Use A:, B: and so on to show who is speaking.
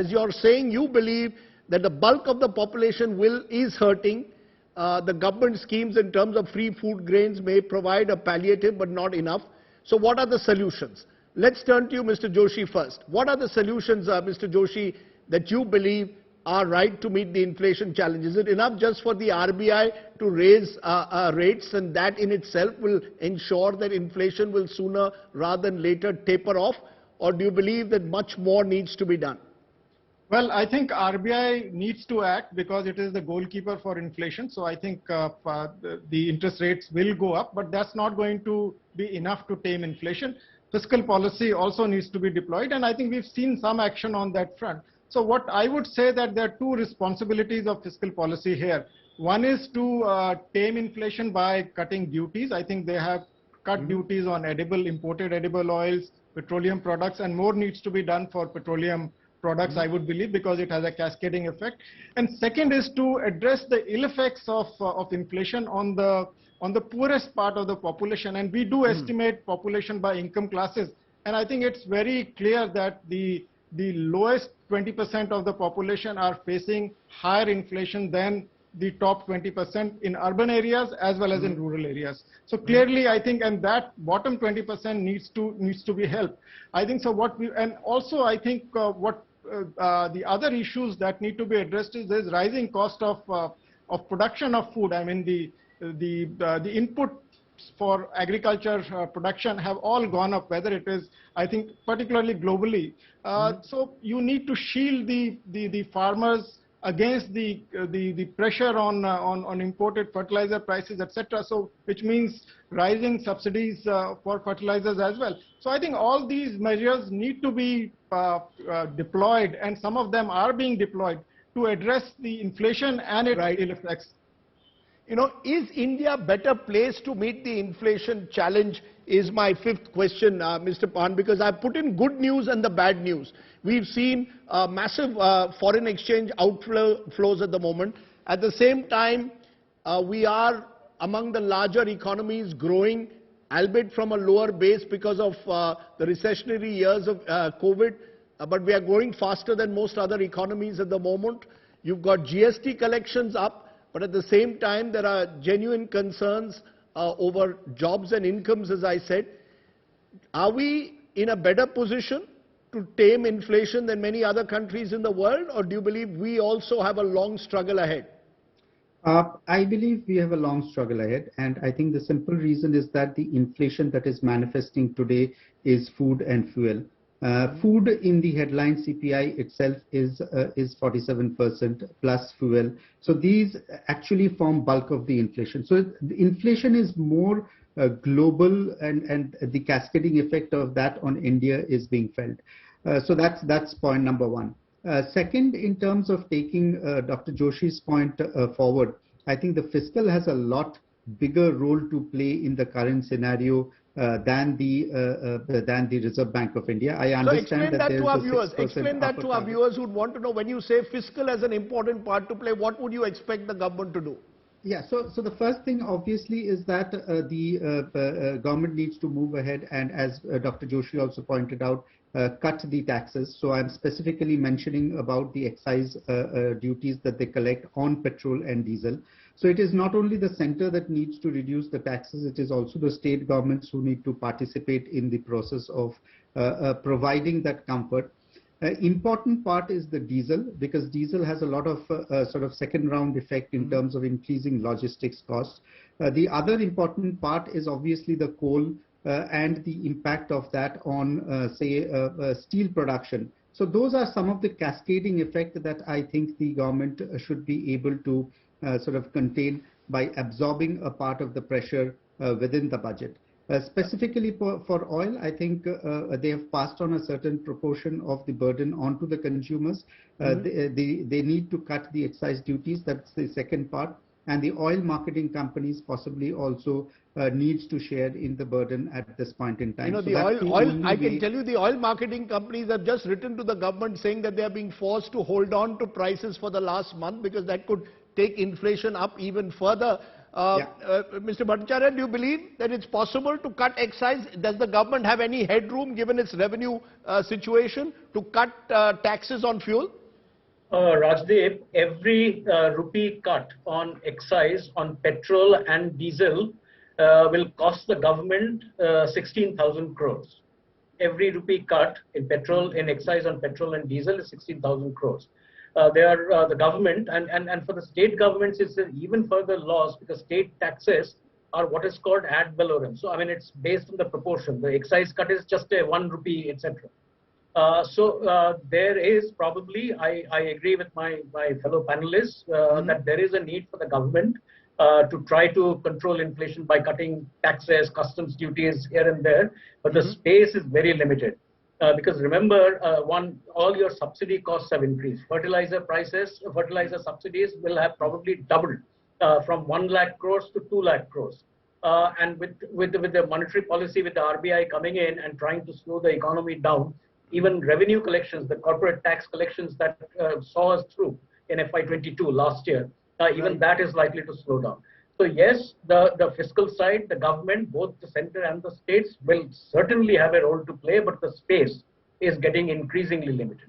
A: As you're saying, you believe that the bulk of the population is hurting. The government schemes in terms of free food grains may provide a palliative, but not enough. So what are the solutions? Let's turn to you, Mr. Joshi, first. What are the solutions, Mr. Joshi, that you believe are right to meet the inflation challenge? Is it enough just for the RBI to raise rates, and that in itself will ensure that inflation will sooner rather than later taper off? Or do you believe that much more needs to be done?
B: Well, I think RBI needs to act because it is the goalkeeper for inflation. So I think the interest rates will go up, but that's not going to be enough to tame inflation. Fiscal policy also needs to be deployed, and I think we've seen some action on that front. So what I would say that there are two responsibilities of fiscal policy here. One is to tame inflation by cutting duties. I think they have cut duties on imported edible oils, petroleum products, and more needs to be done for petroleum products, I would believe, because it has a cascading effect. And second is to address the ill effects of inflation on the poorest part of the population. And we do estimate population by income classes. And I think it's very clear that the lowest 20% of the population are facing higher inflation than the top 20% in urban areas as well as in rural areas. So clearly, I think, and that bottom 20% needs to be helped. I think so. And also, I think what the other issues that need to be addressed is there's rising cost of production of food. I mean, the inputs for agriculture production have all gone up, whether it is, I think, particularly globally. So you need to shield the farmers against the pressure on imported fertilizer prices, etc. So which means rising subsidies for fertilizers as well. So I think all these measures need to be deployed, and some of them are being deployed to address the inflation and its ill effects.
A: You know, is India better placed to meet the inflation challenge is my fifth question, Mr. Pan, because I put in good news and the bad news. We've seen massive foreign exchange outflows at the moment. At the same time, we are among the larger economies growing, albeit from a lower base because of the recessionary years of COVID, but we are growing faster than most other economies at the moment. You've got GST collections up, but at the same time, there are genuine concerns over jobs and incomes, as I said. Are we in a better position to tame inflation than many other countries in the world, or do you believe we also have a long struggle ahead?
C: I believe we have a long struggle ahead, and I think the simple reason is that the inflation that is manifesting today is food and fuel. Food in the headline CPI itself is 47% plus fuel. So these actually form bulk of the inflation. So the inflation is more global, and the cascading effect of that on India is being felt. So that's point number one. Second, in terms of taking Dr. Joshi's point forward, I think the fiscal has a lot bigger role to play in the current scenario than the Reserve Bank of India. I understand that there is a 6%
A: explain that to our viewers who would want to know, when you say fiscal has an important part to play, what would you expect the government to do?
C: Yeah, so the first thing obviously is that the government needs to move ahead and, as Dr. Joshi also pointed out, cut the taxes. So I'm specifically mentioning about the excise duties that they collect on petrol and diesel. So it is not only the center that needs to reduce the taxes, it is also the state governments who need to participate in the process of providing that comfort. Important part is the diesel, because diesel has a lot of sort of second round effect in terms of increasing logistics costs. The other important part is obviously the coal and the impact of that on, say, steel production. So those are some of the cascading effects that I think the government should be able to sort of contain by absorbing a part of the pressure within the budget. Specifically for oil, I think they have passed on a certain proportion of the burden onto the consumers. They need to cut the excise duties. That's the second part. And the oil marketing companies possibly also needs to share in the burden at this point in time.
A: You know, so I can tell you the oil marketing companies have just written to the government saying that they are being forced to hold on to prices for the last month because that could take inflation up even further. Mr. Bhattacharya, do you believe that it's possible to cut excise? Does the government have any headroom, given its revenue situation, to cut taxes on fuel?
D: Rajdeep, every rupee cut on excise on petrol and diesel will cost the government 16,000 crores. Every rupee cut in petrol, in excise on petrol and diesel is 16,000 crores. The government and for the state governments it's an even further loss, because state taxes are what is called ad valorem. So I mean it's based on the proportion. The excise cut is just a 1 rupee, etc. There is probably, I agree with my fellow panelists that there is a need for the government to try to control inflation by cutting taxes, customs duties here and there, but the space is very limited. Because remember, all your subsidy costs have increased. Fertilizer subsidies will have probably doubled from 1 lakh crores to 2 lakh crores. And with the monetary policy, with the RBI coming in and trying to slow the economy down, even revenue collections, the corporate tax collections that saw us through in FY22 last year, even that is likely to slow down. So yes, the fiscal side, the government, both the center and the states will certainly have a role to play, but the space is getting increasingly limited.